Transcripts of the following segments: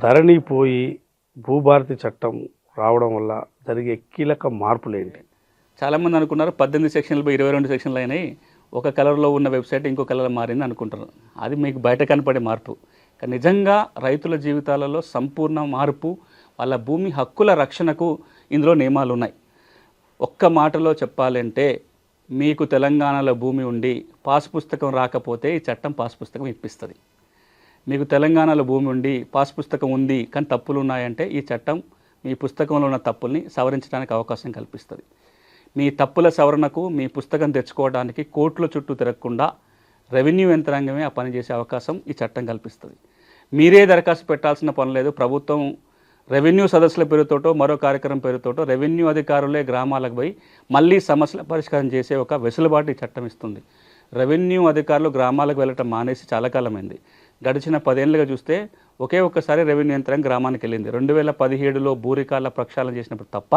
ధరణి పోయి భూభారతి చట్టం రావడం వల్ల జరిగే కీలక మార్పులేంటి? చాలామంది అనుకున్నారు 18 సెక్షన్లు 22 సెక్షన్లు అయినాయి, ఒక కలర్లో ఉన్న వెబ్సైట్ ఇంకో కలర్ మారింది అనుకుంటారు. అది మీకు బయట కనపడే మార్పు. కానీ నిజంగా రైతుల జీవితాలలో సంపూర్ణ మార్పు, వాళ్ళ భూమి హక్కుల రక్షణకు ఇందులో నియమాలు ఉన్నాయి. ఒక్క మాటలో చెప్పాలంటే, మీకు తెలంగాణలో భూమి ఉండి పాస్ పుస్తకం రాకపోతే ఈ చట్టం పాస్ పుస్తకం ఇప్పిస్తుంది. మీకు తెలంగాణలో భూమి ఉండి పాస్ పుస్తకం ఉంది కానీ తప్పులు ఉన్నాయంటే ఈ చట్టం మీ పుస్తకంలో ఉన్న తప్పుల్ని సవరించడానికి అవకాశం కల్పిస్తుంది. మీ తప్పుల సవరణకు మీ పుస్తకం తెచ్చుకోవడానికి కోర్టుల చుట్టూ తిరగకుండా రెవెన్యూ యంత్రాంగమే ఆ పని చేసే అవకాశం ఈ చట్టం కల్పిస్తుంది. మీరే దరఖాస్తు పెట్టాల్సిన పని లేదు. ప్రభుత్వం రెవెన్యూ సదస్సుల పేరుతోటో మరో కార్యక్రమం పేరుతోటో రెవెన్యూ అధికారులే గ్రామాలకు పోయి మళ్ళీ సమస్యల పరిష్కారం చేసే ఒక వెసులుబాటు ఈ చట్టం ఇస్తుంది. రెవెన్యూ అధికారులు గ్రామాలకు వెళ్ళటం మానేసి చాలా కాలమైంది. గడిచిన 10 ఏళ్ళుగా చూస్తే ఒకే ఒక్కసారి రెవెన్యూ యంత్రాంగం గ్రామానికి వెళ్ళింది. 2017లో భూరికాల ప్రక్షాళన చేసినప్పుడు తప్ప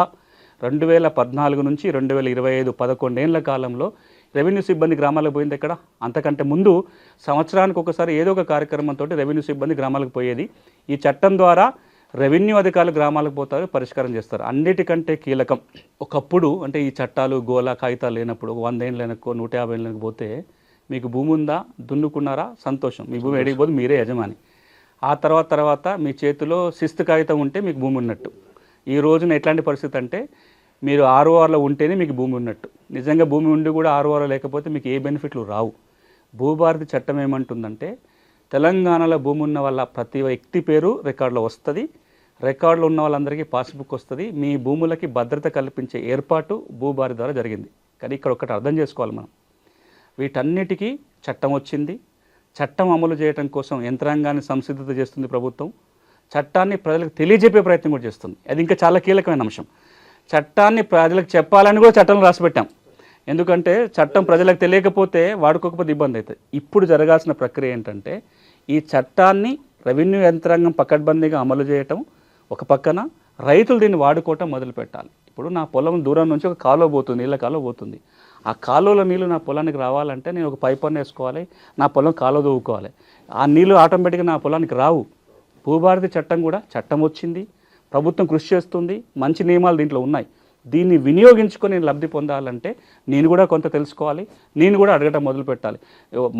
2014 నుంచి 2025 11 ఏళ్ల కాలంలో రెవెన్యూ సిబ్బంది గ్రామాలకు పోయింది ఎక్కడ? అంతకంటే ముందు సంవత్సరానికి ఒకసారి ఏదో ఒక కార్యక్రమంతో రెవెన్యూ సిబ్బంది గ్రామాలకు పోయేది. ఈ చట్టం ద్వారా రెవెన్యూ అధికారులు గ్రామాలకు పోతారు, పరిష్కారం చేస్తారు. అన్నిటికంటే కీలకం, ఒకప్పుడు అంటే ఈ చట్టాలు గోలా కాగితాలు లేనప్పుడు 100 ఏళ్ళు వెనక్కు 150 ఏళ్ళకి పోతే మీకు భూమి ఉందా, దున్నుకున్నారా, సంతోషం, మీ భూమి ఎడిగిపోతే మీరే యజమాని. ఆ తర్వాత మీ చేతిలో శిస్తు కాగితం ఉంటే మీకు భూమి ఉన్నట్టు. ఈ రోజున ఎట్లాంటి పరిస్థితి అంటే, మీరు ఆర్ఓఆర్లో ఉంటేనే మీకు భూమి ఉన్నట్టు. నిజంగా భూమి ఉండి కూడా ఆర్ఓఆర్లో లేకపోతే మీకు ఏ బెనిఫిట్లు రావు. భూభారతి చట్టం ఏమంటుందంటే, తెలంగాణలో భూమి ఉన్న వాళ్ళ ప్రతి వ్యక్తి పేరు రికార్డులో వస్తుంది, రికార్డులో ఉన్న వాళ్ళందరికీ పాస్బుక్ వస్తుంది. మీ భూములకి భద్రత కల్పించే ఏర్పాటు భూభారతి ద్వారా జరిగింది. కానీ ఇక్కడ ఒకటి అర్థం చేసుకోవాలి మనం, వీటన్నిటికీ చట్టం వచ్చింది. చట్టం అమలు చేయడం కోసం యంత్రాంగాన్ని సంసిద్ధత చేస్తుంది ప్రభుత్వం. చట్టాన్ని ప్రజలకు తెలియజెప్పే ప్రయత్నం కూడా చేస్తుంది. అది ఇంకా చాలా కీలకమైన అంశం. చట్టాన్ని ప్రజలకు చెప్పాలని కూడా చట్టంలో రాసిపెట్టాం. ఎందుకంటే చట్టం ప్రజలకు తెలియకపోతే వాడుకోకపోతే ఇబ్బంది అవుతుంది. ఇప్పుడు జరగాల్సిన ప్రక్రియ ఏంటంటే, ఈ చట్టాన్ని రెవెన్యూ యంత్రాంగం పకడ్బందీగా అమలు చేయటం ఒక పక్కన, రైతులు దీన్ని వాడుకోవటం మొదలు పెట్టాలి. ఇప్పుడు నా పొలం దూరం నుంచి ఒక కాలువ పోతుంది, నీళ్ళ కాలువ పోతుంది. ఆ కాలువలో నీళ్ళు నా పొలానికి రావాలంటే నేను ఒక పైప్ అన్న వేసుకోవాలి, నా పొలం కాలువ దూవుకోవాలి. ఆ నీళ్ళు ఆటోమేటిక్గా నా పొలానికి రావు. భూభారతి చట్టం కూడా చట్టం వచ్చింది, ప్రభుత్వం కృషి చేస్తుంది, మంచి నియమాలు దీంట్లో ఉన్నాయి. దీన్ని వినియోగించుకొని నేను లబ్ధి పొందాలంటే నేను కూడా కొంత తెలుసుకోవాలి, నేను కూడా అడగటం మొదలు పెట్టాలి.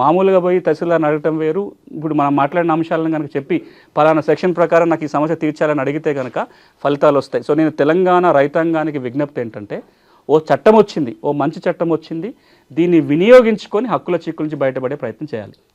మామూలుగా పోయి తహసీల్దార్ని అడగటం వేరు. ఇప్పుడు మనం మాట్లాడిన అంశాలను కనుక చెప్పి పలానా సెక్షన్ ప్రకారం నాకు ఈ సమస్య తీర్చాలని అడిగితే కనుక ఫలితాలు వస్తాయి. సో నేను తెలంగాణ రైతాంగానికి విజ్ఞప్తి ఏంటంటే, ఓ చట్టం వచ్చింది, ఓ మంచి చట్టం వచ్చింది, దీన్ని వినియోగించుకొని హక్కుల చిక్కుల నుంచి బయటపడే ప్రయత్నం చేయాలి.